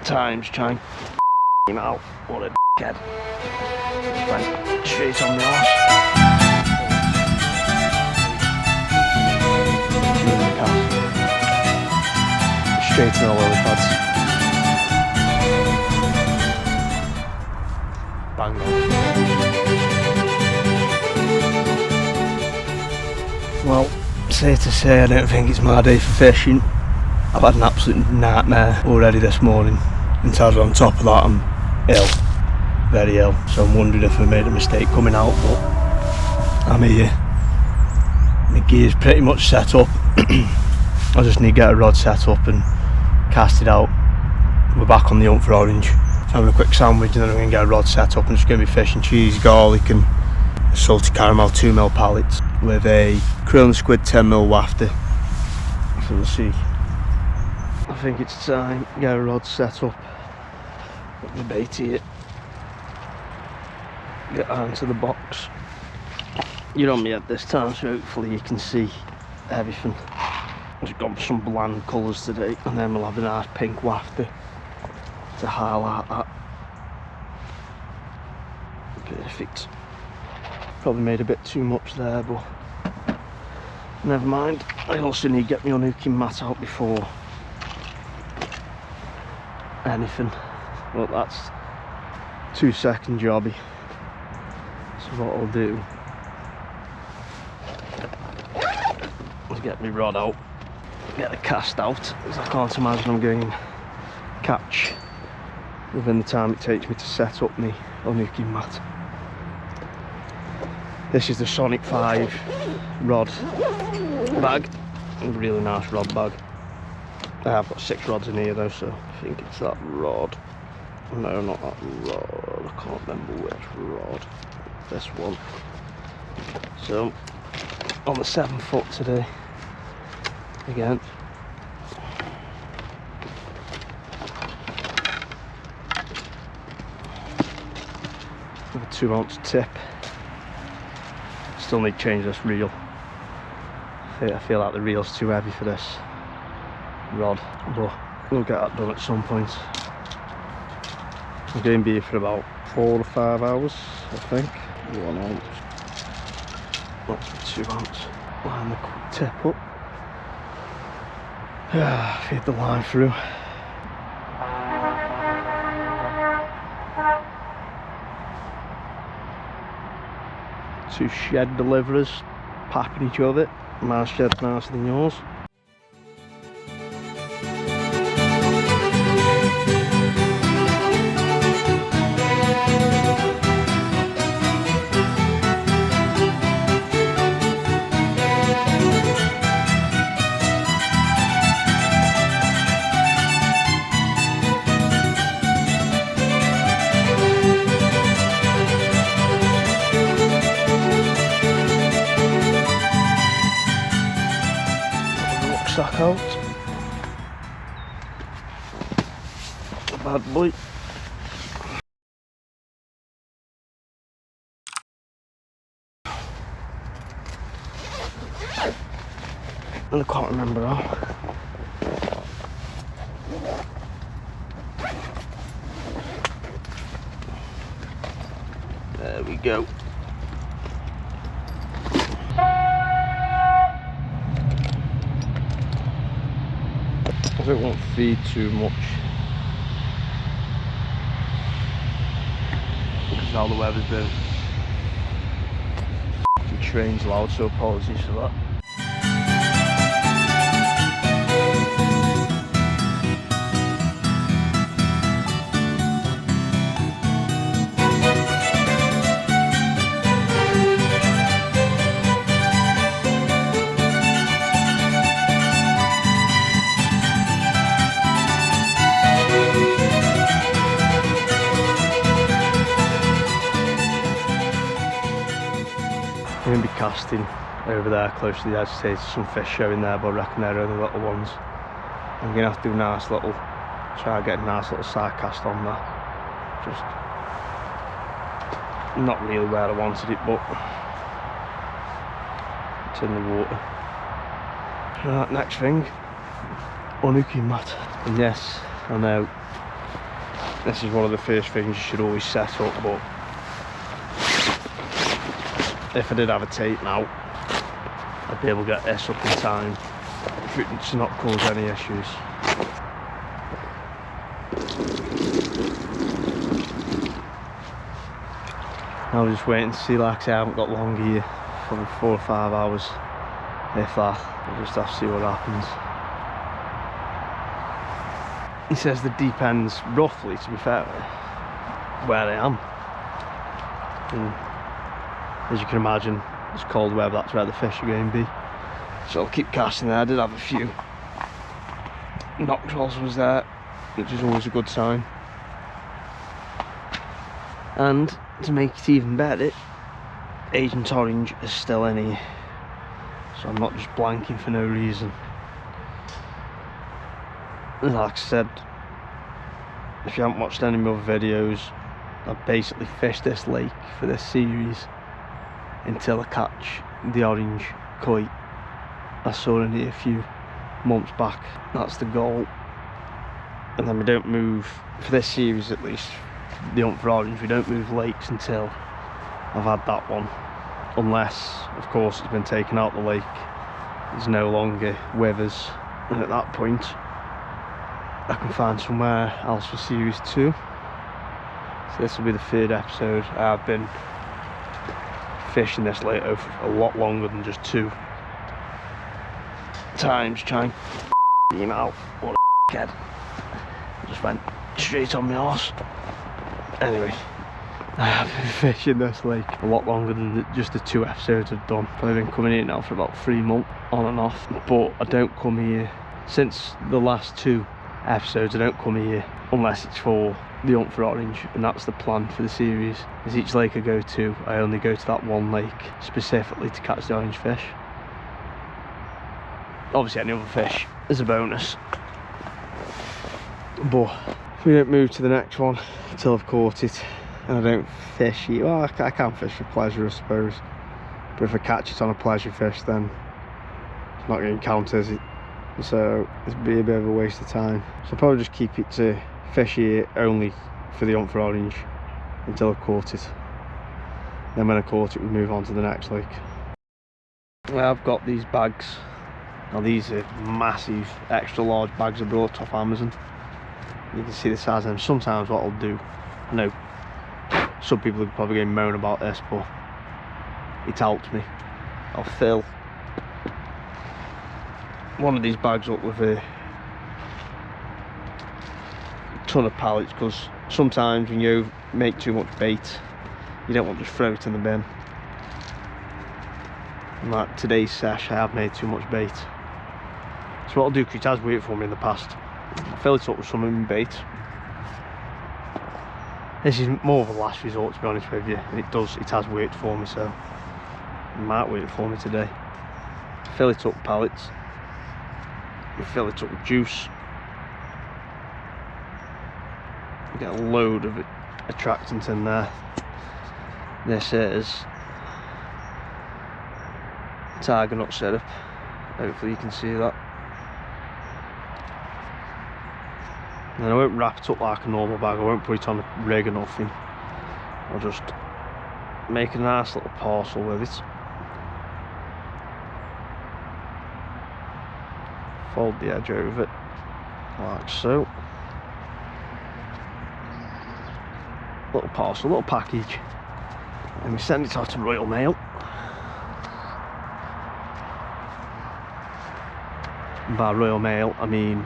times trying him out. What a dickhead. Just went straight on the arse. Straight in the lily pads. Bang on. Well, safe to say I don't think it's my day for fishing. I've had an absolute nightmare already this morning. And to on top of that, I'm ill. Very ill. So I'm wondering if I made a mistake coming out, but I'm here. My gear's pretty much set up. I just need to get a rod set up and cast it out. We're back on the hunt for orange. Having a quick sandwich and then I'm going to get a rod set up and just going to be fishing cheese, garlic and salty caramel 2mm pallets with a krill and squid 10mm wafter. So we'll see. I think it's time to get a rod set up. Put the bait here. Get onto the box. You're on me at this time, so hopefully you can see everything. I've just gone for some bland colours today, and then we'll have a nice pink wafter to highlight that. Perfect. Probably made a bit too much there, but never mind. I also need to get my unhooking mat out before anything. Well, that's 2-second jobby. So what I'll do is get my rod out, get the cast out, because I can't imagine I'm going to catch within the time it takes me to set up my unhooking mat. This is the Sonic 5 rod bag, a really nice rod bag. I've got 6 rods in here though, so I think it's that rod. No, not that rod, I can't remember which rod. This one. So, on the 7 foot today, again. With a 2-ounce tip. Still need to change this reel. I feel like the reel's too heavy for this rod, but we'll get that done at some point. I'm going to be here for about 4 or 5 hours, I think. 1 ounce. That's the 2 ounce. Line the tip up. Feed the line through. 2 shed deliverers packing each other. My shed's nicer than yours. Rucksack out. Bad boy. And I can't remember how. There we go. I don't want to feed too much because how the weather's been. The train's loud, so apologies for that. I'm going to be casting over there close to the edge. There's some fish showing there, but I reckon they're only little ones. I'm going to have to do a nice little, try to get a nice little side cast on there. Just not really where I wanted it, but it's in the water. Right, next thing, unhooking mat. And yes, I know This is one of the first things you should always set up, but if I did have a tape now, I'd be able to get this up in time for it to not cause any issues. I was just waiting to see, like I say, I haven't got long here, probably 4 or 5 hours, if that. I'll just have to see what happens. He says the deep end's roughly, to be fair, where I am. And as you can imagine, it's cold weather, that's where the fish are going to be. So I'll keep casting there. I did have a few nocturals was there, which is always a good sign. And to make it even better, Agent Orange is still in here, so I'm not just blanking for no reason. And like I said, if you haven't watched any of my other videos, I've basically fished this lake for this series until I catch the orange koi I saw in here a few months back. That's the goal. And then we don't move, for this series at least, the hunt for orange, we don't move lakes until I've had that one, unless of course it's been taken out the lake, it's no longer with us, and at that point I can find somewhere else for series 2. So this will be the 3rd episode. I've been fishing this lake for a lot longer than just 2 times trying him out. What a kid. Just went straight on my arse. Anyway, I have been fishing this lake a lot longer than just the 2 episodes I've done. I've been coming here now for about 3 months, on and off. But I don't come here, since the last 2 episodes, I don't come here unless it's for the hunt for orange, and that's the plan for the series. Is each lake I go to, I only go to that one lake specifically to catch the orange fish. Obviously any other fish is a bonus, but if we don't move to the next one until I've caught it, and I don't fish it, well, I can fish for pleasure I suppose, but if I catch it on a pleasure fish, then it's not going to count, is it? So it'd be a bit of a waste of time. So I'll probably just keep it to fish here only for the hunt for orange until I've caught it. Then when I caught it, we move on to the next lake. I've got these bags. Now these are massive, extra large bags I brought off Amazon. You can see the size of them. Sometimes what I'll do, I know some people are probably going to moan about this, but it helps me. I'll fill one of these bags up with a ton of pallets, because sometimes when you make too much bait, you don't want to just throw it in the bin. And like today's sesh, I have made too much bait. So what I'll do, because it has worked for me in the past, I'll fill it up with some bait. This is more of a last resort, to be honest with you, and it has worked for me, so it might work for me today. Fill it up with pallets, we fill it up with juice, get a load of attractant in there. This is tiger nut syrup, hopefully you can see that. And I won't wrap it up like a normal bag, I won't put it on a rig or nothing. I'll just make a nice little parcel with it. Fold the edge over it, like so. Little parcel, little package. And we send it out to Royal Mail. And by Royal Mail, I mean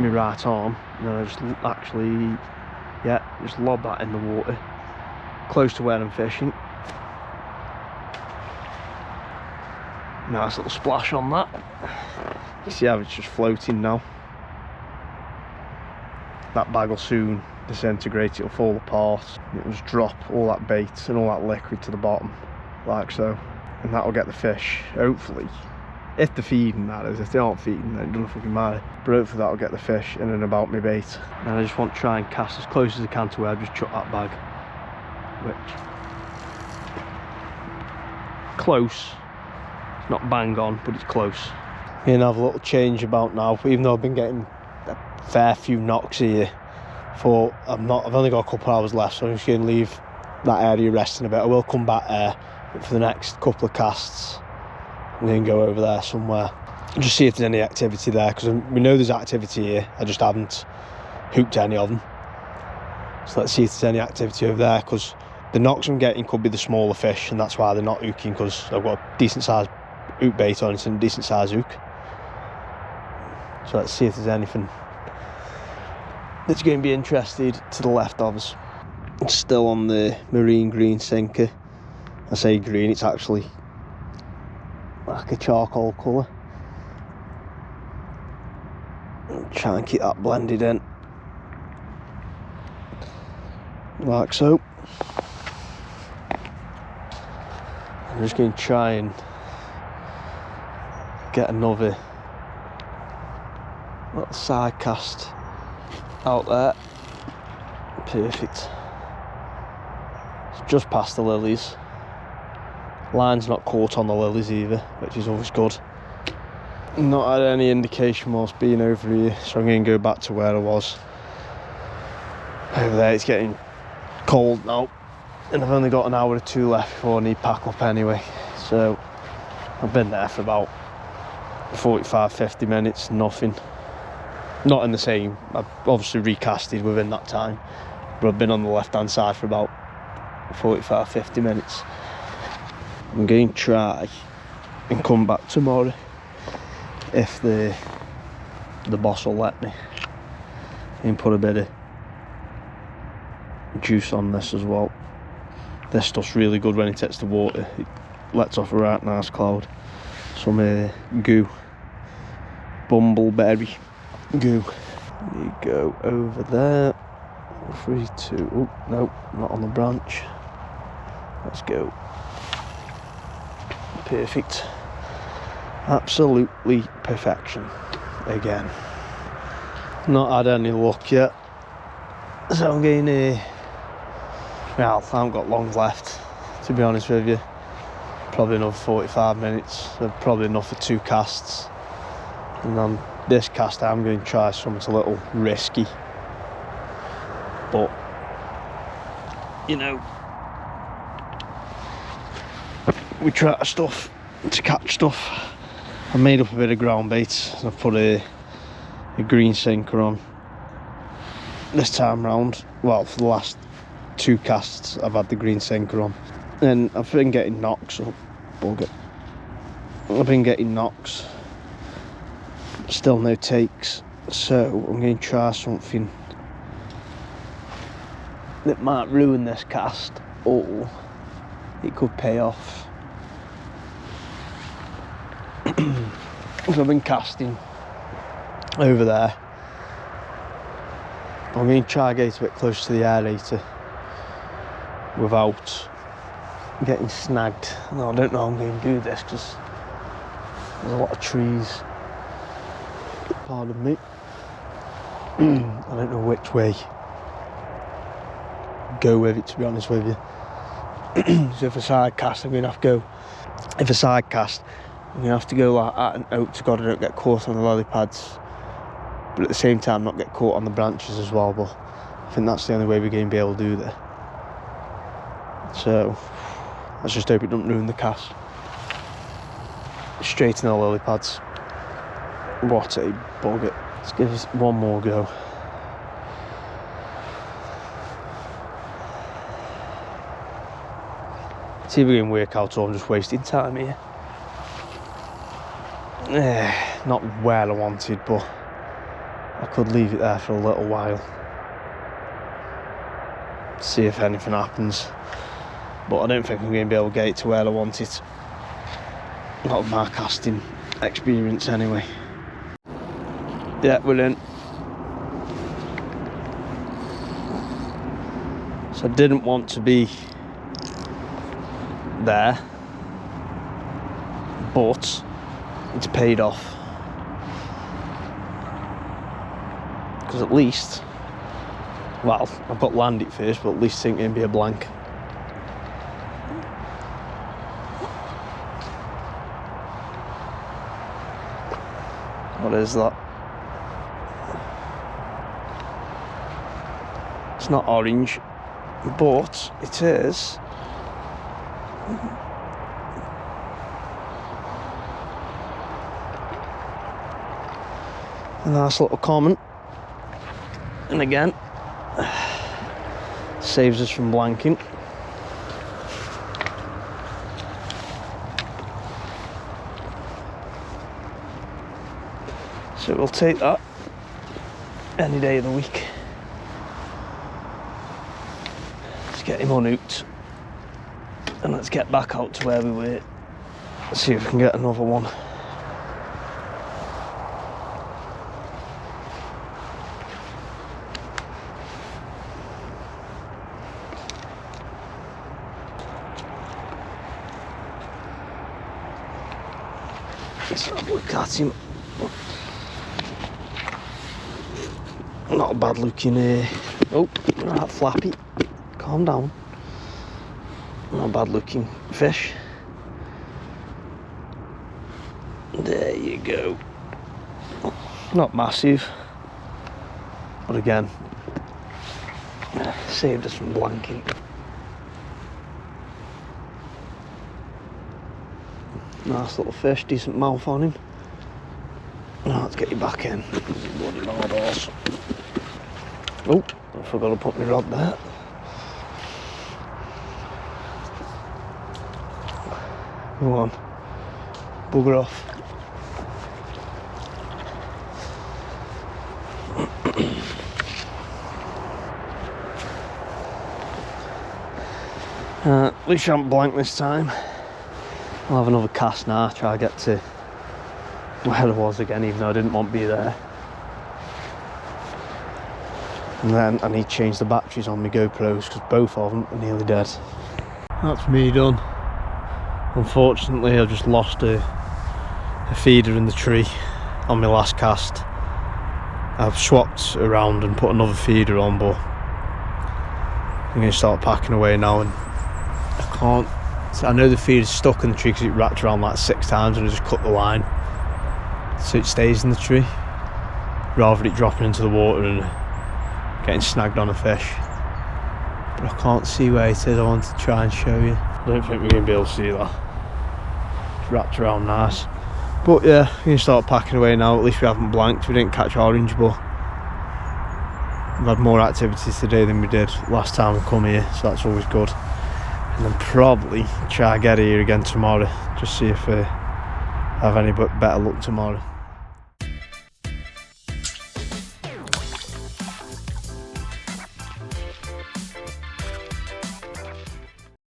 my right arm. And then I just actually, just lob that in the water, close to where I'm fishing. Nice little splash on that. You see how it's just floating now. That bag will soon disintegrate, it'll fall apart. It'll just drop all that bait and all that liquid to the bottom, like so. And that'll get the fish, hopefully, if they're feeding, that is. If they aren't feeding, then it doesn't fucking matter. But hopefully that'll get the fish in and about my bait. And I just want to try and cast as close as I can to where I've just chucked that bag. Which, close. It's not bang on, but it's close. Gonna have a little change about now, even though I've been getting a fair few knocks here thought I've only got a couple of hours left, so I'm just going to leave that area resting a bit. I will come back there for the next couple of casts and then go over there somewhere and just see if there's any activity there, because we know there's activity here. I just haven't hooked any of them. So let's see if there's any activity over there, because the knocks I'm getting could be the smaller fish, and that's why they're not hooking, because I've got a decent sized hook bait on it and a decent sized hook. So let's see if there's anything that's going to be interested to the left of us. It's still on the marine green sinker. I say green, it's actually like a charcoal colour. Try and keep that blended in, like so. I'm just going to try and get another little side cast out there. Perfect. It's just past the lilies. Line's not caught on the lilies either, which is always good. Not had any indication whilst being over here, so I'm going to go back to where I was. Over there it's getting cold now, and I've only got an hour or two left before I need pack up anyway. So I've been there for about 45-50 minutes, nothing. Not in the same, I've obviously recasted within that time, but I've been on the left hand side for about 45-50 minutes. I'm going to try and come back tomorrow if the boss will let me, and put a bit of juice on this as well. This stuff's really good when it hits the water. It lets off a right nice cloud. Some goo, bumbleberry goo. You go over there. 3, 2. Oh no, not on the branch. Let's go. Perfect. Absolutely perfection again. Not had any luck yet, so I'm going to well, I haven't got long left, to be honest with you. Probably another 45 minutes, so probably enough for 2 casts. And on this cast I'm going to try something a little risky, but you know, we try to catch stuff. I made up a bit of ground bait, and I've put a green sinker on this time round. Well, for the last 2 casts I've had the green sinker on, and I've been getting knocks. Oh, bugger. I've been getting knocks, still no takes, so I'm going to try something that might ruin this cast, or it could pay off. I've been casting over there. I'm going to try to get a bit close to the aerator without getting snagged. No, I don't know how I'm going to do this because there's a lot of trees. Pardon me. I don't know which way go with it, to be honest with you. So if a side cast, I'm going to have to go. If a side cast, I'm going to have to go like that and hope to God I don't get caught on the lily pads, but at the same time not get caught on the branches as well. But I think that's the only way we're going to be able to do that. So let's just hope it doesn't ruin the cast. Straight in the lily pads. What a bugger. Let's give this one more go. See if we can work out, or I'm just wasting time here. Not where I wanted, but I could leave it there for a little while. See if anything happens. But I don't think I'm going to be able to get it to where I want it. Not with my casting experience anyway. Yeah, we're in. So I didn't want to be there, but it's paid off, because at least, well, I've got land it first, but at least it's going to be a blank. What is that? It's not orange, but it is a nice little common, and again saves us from blanking. So we'll take that any day of the week. Let's get him unhooked and let's get back out to where we were. Let's see if we can get another one. Let's have a look at him. Not a bad looking oh, right, flappy. Calm down. Not a bad looking fish. There you go. Not massive, but again, saved us from blanking. Nice little fish, decent mouth on him. Now let's get you back in. Bloody hard horse. Oh, I forgot to put my rod there. Come on, bugger off. At least I haven't blanked this time. I'll have another cast now, try to get to where I was again, even though I didn't want to be there. And then I need to change the batteries on my GoPros because both of them are nearly dead. That's me done. Unfortunately, I just lost a feeder in the tree on my last cast. I've swapped around and put another feeder on, but I'm going to start packing away now, and I can't. I know the feeder's stuck in the tree because it wrapped around like 6 times and I just cut the line so it stays in the tree rather than it dropping into the water and getting snagged on a fish. But I can't see where it is. I want to try and show you. I don't think we're going to be able to see that. It's wrapped around nice. But yeah, we're going to start packing away now. At least we haven't blanked. We didn't catch orange, but we've had more activities today than we did last time we come here, so that's always good. And then probably try and get here again tomorrow, just see if I have any better luck tomorrow.